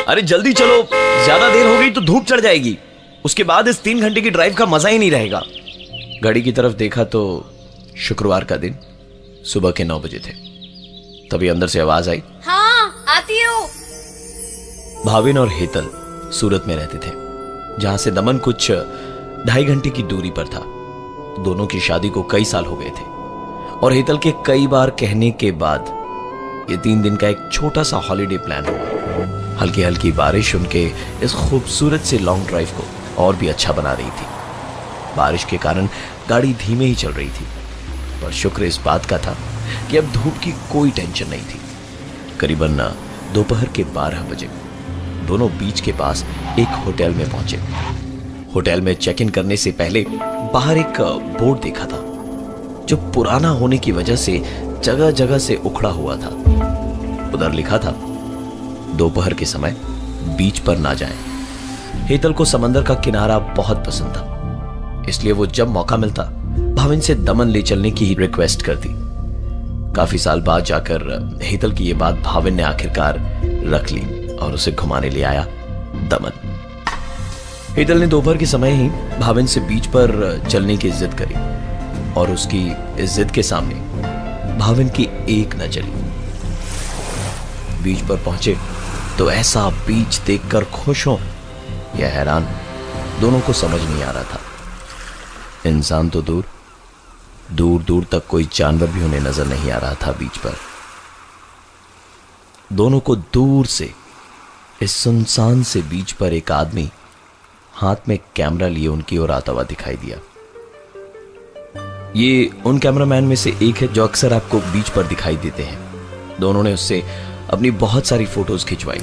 अरे जल्दी चलो, ज्यादा देर हो गई तो धूप चढ़ जाएगी। उसके बाद इस 3 घंटे की ड्राइव का मजा ही नहीं रहेगा। घड़ी की तरफ देखा तो शुक्रवार का दिन सुबह के 9 बजे थे। तभी अंदर से आवाज आई, हाँ आती हूँ। भाविन और हेतल सूरत में रहते थे, जहां से दमन कुछ 2.5 घंटे की दूरी पर था। दोनों की शादी को कई साल हो गए थे और हेतल के कई बार कहने के बाद ये 3 दिन का एक छोटा सा हॉलिडे प्लान हुआ। हल्की हल्की बारिश उनके इस खूबसूरत से लॉन्ग ड्राइव को और भी अच्छा बना रही थी। बारिश के कारण गाड़ी धीमे ही चल रही थी, पर शुक्र इस बात का था कि अब धूप की कोई टेंशन नहीं थी। करीबन दोपहर के 12 बजे दोनों बीच के पास एक होटल में पहुंचे। होटल में चेक इन करने से पहले बाहर एक बोर्ड देखा था, जो पुराना होने की वजह से जगह जगह से उखड़ा हुआ था। उधर लिखा था, दोपहर के समय बीच पर ना जाएं। हेतल को समंदर का किनारा बहुत पसंद था, इसलिए वो जब मौका मिलता भाविन से दमन ले चलने की ही रिक्वेस्ट करती। काफी साल बाद जाकर हेतल की ये बात भाविन ने आखिरकार रख ली और उसे घुमाने ले आया दमन। हेतल ने दोपहर के समय ही भाविन से बीच पर चलने की जिद करी और उसकी इस जिद के सामने भाविन की एक न चली। बीच पर पहुंचे तो ऐसा बीच देखकर खुश हो या हैरान, दोनों को समझ नहीं आ रहा था। इंसान तो दूर दूर दूर तक कोई जानवर भी उन्हें नजर नहीं आ रहा था बीच पर। दोनों को दूर से इस सुनसान से बीच पर एक आदमी हाथ में कैमरा लिए उनकी ओर आता हुआ दिखाई दिया। ये उन कैमरामैन में से एक है जो अक्सर आपको बीच पर दिखाई देते हैं। दोनों ने उससे अपनी बहुत सारी फोटोज खिंचवाई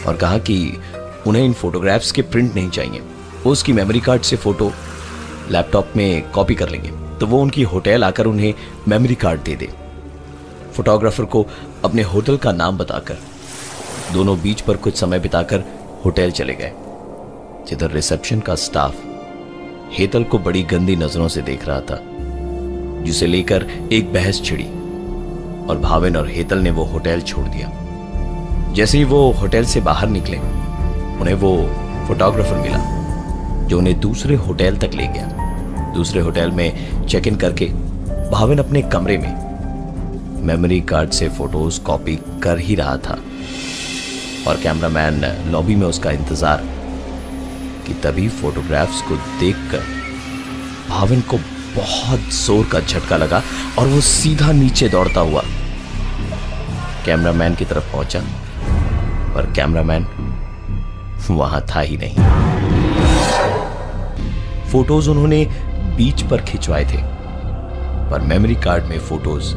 और कहा कि उन्हें इन फोटोग्राफ्स के प्रिंट नहीं चाहिए, वो उसकी मेमोरी कार्ड से फोटो लैपटॉप में कॉपी कर लेंगे, तो वो उनकी होटल आकर उन्हें मेमोरी कार्ड दे दे। फोटोग्राफर को अपने होटल का नाम बताकर दोनों बीच पर कुछ समय बिताकर होटल चले गए, जिधर रिसेप्शन का स्टाफ हेतल को बड़ी गंदी नजरों से देख रहा था, जिसे लेकर एक बहस छिड़ी और भाविन और हेतल ने वो होटल छोड़ दिया। जैसे ही वो होटल से बाहर निकले, उन्हें वो फोटोग्राफर मिला जो उन्हें दूसरे होटल तक ले गया। दूसरे होटल में चेक इन करके भाविन अपने कमरे में मेमोरी कार्ड से फोटोज कॉपी कर ही रहा था और कैमरामैन लॉबी में उसका इंतजार, कि तभी फोटोग्राफ्स को देखकर भाविन को बहुत जोर का झटका लगा और वो सीधा नीचे दौड़ता हुआ कैमरामैन की तरफ पहुंचा, पर कैमरामैन वहां था ही नहीं। फोटोज उन्होंने बीच पर खिंचवाए थे, पर मेमोरी कार्ड में फोटोज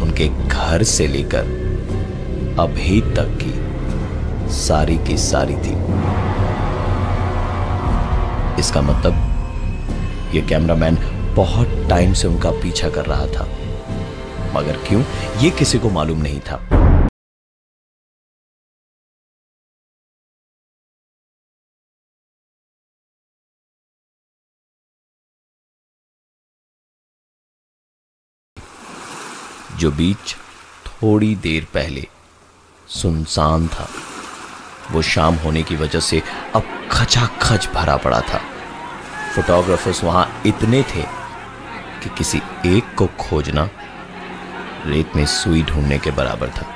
उनके घर से लेकर अभी तक की सारी थी। इसका मतलब ये कैमरामैन बहुत टाइम से उनका पीछा कर रहा था, मगर क्यों ये किसी को मालूम नहीं था। जो बीच थोड़ी देर पहले सुनसान था, वो शाम होने की वजह से अब खचाखच भरा पड़ा था। फोटोग्राफर्स वहां इतने थे कि किसी एक को खोजना रेत में सुई ढूंढने के बराबर था।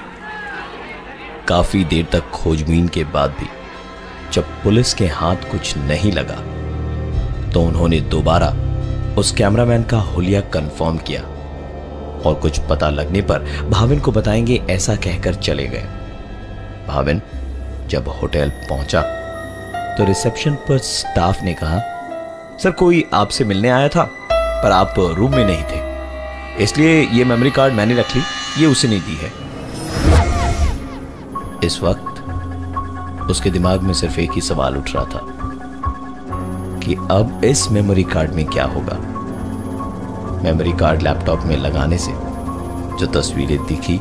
काफी देर तक खोजबीन के बाद भी जब पुलिस के हाथ कुछ नहीं लगा, तो उन्होंने दोबारा उस कैमरामैन का हुलिया कंफर्म किया और कुछ पता लगने पर भाविन को बताएंगे ऐसा कहकर चले गए। भाविन जब होटल पहुंचा तो रिसेप्शन पर स्टाफ ने कहा, सर कोई आपसे मिलने आया था, पर आप रूम में नहीं थे, इसलिए ये मेमोरी कार्ड मैंने रख ली, ये उसे नहीं दी है। इस वक्त उसके दिमाग में सिर्फ एक ही सवाल उठ रहा था कि अब इस मेमोरी कार्ड में क्या होगा। मेमोरी कार्ड लैपटॉप में लगाने से जो तस्वीरें दिखी,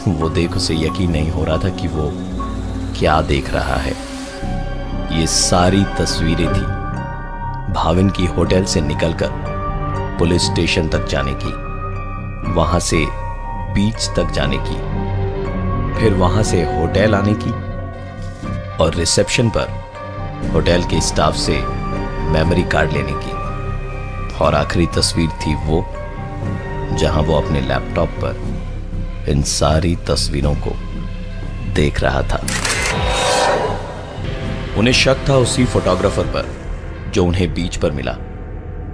वो देख उसे यकीन नहीं हो रहा था कि वो क्या देख रहा है। ये सारी तस्वीरें थी भाविन की होटल से निकलकर पुलिस स्टेशन तक जाने की, वहां से बीच तक जाने की, फिर वहां से होटल आने की और रिसेप्शन पर होटल के स्टाफ से मेमोरी कार्ड लेने की। और आखिरी तस्वीर थी वो जहां वो अपने लैपटॉप पर इन सारी तस्वीरों को देख रहा था। उन्हें शक था उसी फोटोग्राफर पर जो उन्हें बीच पर मिला।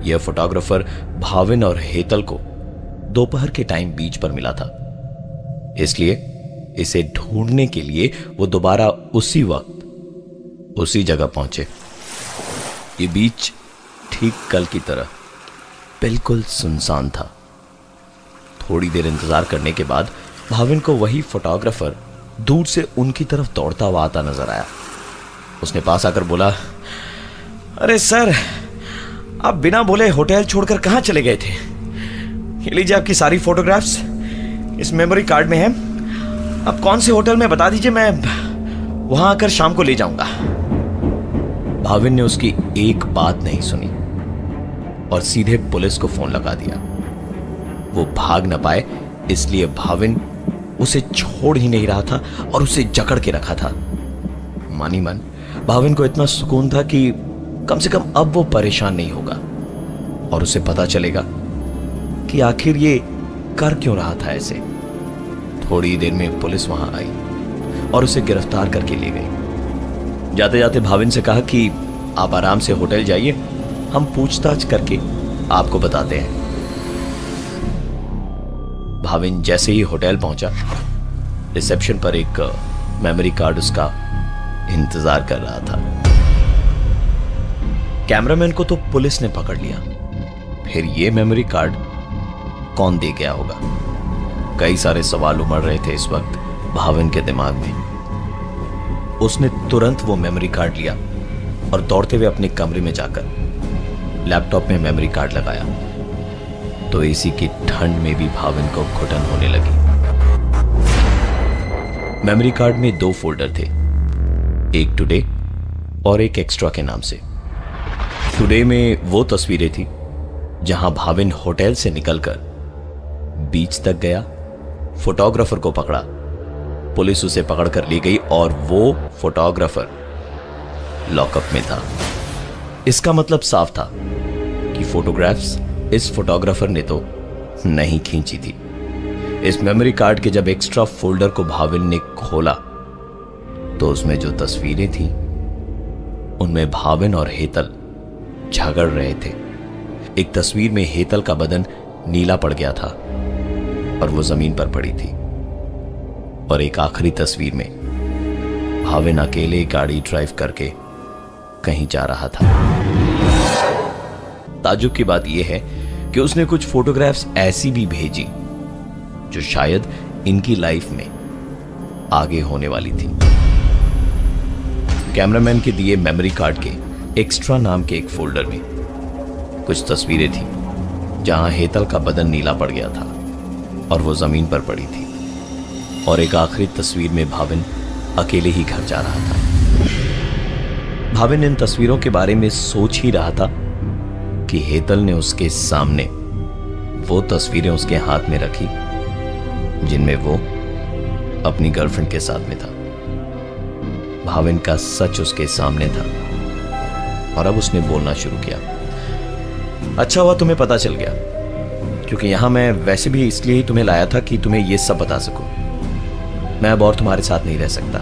यह फोटोग्राफर भाविन और हेतल को दोपहर के टाइम बीच पर मिला था, इसलिए इसे ढूंढने के लिए वो दोबारा उसी वक्त उसी जगह पहुंचे। ये बीच ठीक कल की तरह बिल्कुल सुनसान था। थोड़ी देर इंतजार करने के बाद भाविन को वही फोटोग्राफर दूर से उनकी तरफ दौड़ता हुआ आता नजर आया। उसने पास आकर बोला, अरे सर, आप बिना बोले होटल छोड़कर कहां चले गए थे? ये लीजिए आपकी सारी फोटोग्राफ्स इस मेमोरी कार्ड में है। आप कौन से होटल में बता दीजिए, मैं वहां आकर शाम को ले जाऊंगा। भाविन ने उसकी एक बात नहीं सुनी और सीधे पुलिस को फोन लगा दिया। वो भाग न पाए इसलिए भाविन उसे छोड़ ही नहीं रहा था और उसे जकड़ के रखा था। मानी मन भाविन को इतना सुकून था कि कम से कम अब वो परेशान नहीं होगा और उसे पता चलेगा कि आखिर ये कर क्यों रहा था ऐसे। थोड़ी देर में पुलिस वहां आई और उसे गिरफ्तार करके ले गई। जाते जाते भाविन से कहा कि आप आराम से होटल जाइए, हम पूछताछ करके आपको बताते हैं। भाविन जैसे ही होटल पहुंचा, रिसेप्शन पर एक मेमोरी कार्ड उसका इंतजार कर रहा था। कैमरामैन को तो पुलिस ने पकड़ लिया, फिर ये मेमोरी कार्ड कौन दे गया होगा? कई सारे सवाल उमड़ रहे थे इस वक्त भाविन के दिमाग में। उसने तुरंत वो मेमोरी कार्ड लिया और दौड़ते हुए अपने कमरे में जाकर लैपटॉप में मेमोरी कार्ड लगाया तो एसी की ठंड में भी भाविन को घुटन होने लगी। मेमोरी कार्ड में 2 फोल्डर थे, एक टुडे और एक एक्स्ट्रा के नाम से। टुडे में वो तस्वीरें थी जहां भाविन होटल से निकलकर बीच तक गया, फोटोग्राफर को पकड़ा, पुलिस उसे पकड़कर ले गई और वो फोटोग्राफर लॉकअप में था। इसका मतलब साफ था कि फोटोग्राफ्स इस फोटोग्राफर ने तो नहीं खींची थी। इस मेमोरी कार्ड के जब एक्स्ट्रा फोल्डर को भाविन ने खोला तो उसमें जो तस्वीरें थीं उनमें भाविन और हेतल झगड़ रहे थे। एक तस्वीर में हेतल का बदन नीला पड़ गया था और वो जमीन पर पड़ी थी, और एक आखिरी तस्वीर में भाविन अकेले गाड़ी ड्राइव करके कहीं जा रहा था। ताज्जुब की बात यह है कि उसने कुछ फोटोग्राफ्स ऐसी भी भेजी जो शायद इनकी लाइफ में आगे होने वाली थी। कैमरामैन के दिए मेमोरी कार्ड के एक्स्ट्रा नाम के एक फोल्डर में कुछ तस्वीरें थी जहां हेतल का बदन नीला पड़ गया था और वो जमीन पर पड़ी थी, और एक आखिरी तस्वीर में भाविन अकेले ही घर जा रहा था। भाविन इन तस्वीरों के बारे में सोच ही रहा था कि हेतल ने उसके सामने वो तस्वीरें उसके हाथ में रखी जिनमें वो अपनी गर्लफ्रेंड के साथ में था। भाविन का सच उसके सामने था और अब उसने बोलना शुरू किया। अच्छा हुआ तुम्हें पता चल गया, क्योंकि यहां मैं वैसे भी इसलिए ही तुम्हें लाया था कि तुम्हें यह सब बता सकूं। मैं अब और तुम्हारे साथ नहीं रह सकता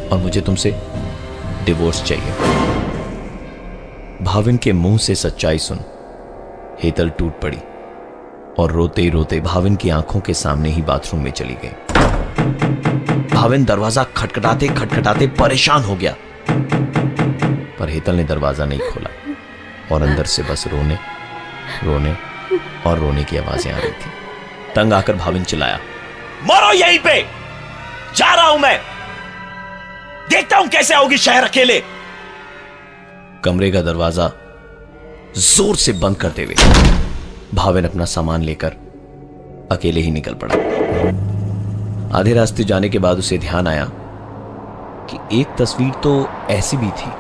और मुझे तुमसे डिवोर्स चाहिए। भाविन के मुंह से सच्चाई सुन हेतल टूट पड़ी और रोते रोते भाविन की आंखों के सामने ही बाथरूम में चली गई। भाविन दरवाजा खटखटाते खटखटाते परेशान हो गया, पर हेतल ने दरवाजा नहीं खोला और अंदर से बस रोने रोने और रोने की आवाजें आ रही थी। तंग आकर भाविन चिल्लाया, मरो यहीं पे, जा रहा हूं मैं, देखता हूं कैसे आओगी शहर अकेले। कमरे का दरवाजा जोर से बंद करते हुए भाविन अपना सामान लेकर अकेले ही निकल पड़ा। आधे रास्ते जाने के बाद उसे ध्यान आया कि एक तस्वीर तो ऐसी भी थी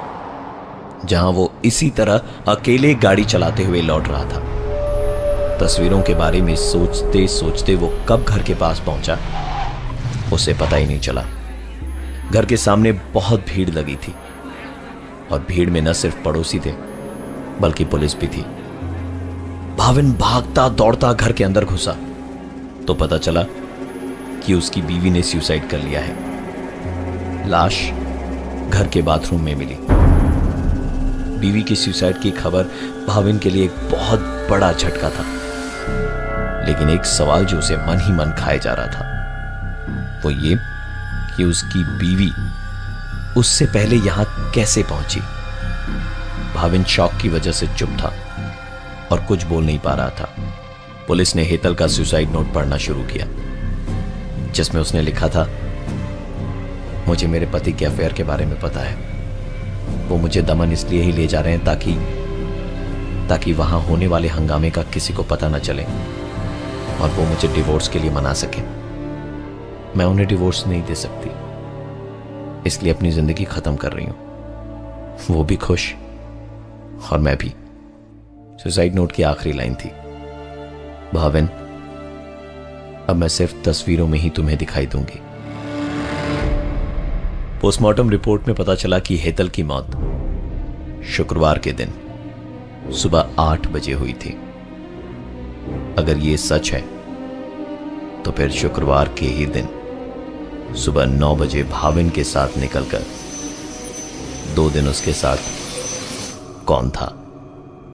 जहां वो इसी तरह अकेले गाड़ी चलाते हुए लौट रहा था। तस्वीरों के बारे में सोचते सोचते वो कब घर के पास पहुंचा उसे पता ही नहीं चला। घर के सामने बहुत भीड़ लगी थी और भीड़ में न सिर्फ पड़ोसी थे बल्कि पुलिस भी थी। भाविन भागता दौड़ता घर के अंदर घुसा तो पता चला कि उसकी बीवी ने सुसाइड कर लिया है। लाश घर के बाथरूम में मिली। बीवी की सुसाइड की खबर भाविन के लिए एक बहुत बड़ा झटका था, लेकिन एक सवाल जो उसे मन ही मन खाए जा रहा था वो ये कि उसकी बीवी उससे पहले यहां कैसे पहुंची। भाविन शॉक की वजह से चुप था और कुछ बोल नहीं पा रहा था। पुलिस ने हेतल का सुसाइड नोट पढ़ना शुरू किया, जिसमें उसने लिखा था, मुझे मेरे पति के अफेयर के बारे में पता है। वो मुझे दमन इसलिए ही ले जा रहे हैं ताकि वहां होने वाले हंगामे का किसी को पता न चले और वो मुझे डिवोर्स के लिए मना सके। मैं उन्हें डिवोर्स नहीं दे सकती, इसलिए अपनी जिंदगी खत्म कर रही हूं। वो भी खुश और मैं भी। सुसाइड नोट की आखिरी लाइन थी, भाविन अब मैं सिर्फ तस्वीरों में ही तुम्हें दिखाई दूंगी। पोस्टमार्टम रिपोर्ट में पता चला कि हेतल की मौत शुक्रवार के दिन सुबह 8 बजे हुई थी। अगर ये सच है तो फिर शुक्रवार के ही दिन सुबह 9 बजे भाविन के साथ निकलकर 2 दिन उसके साथ कौन था?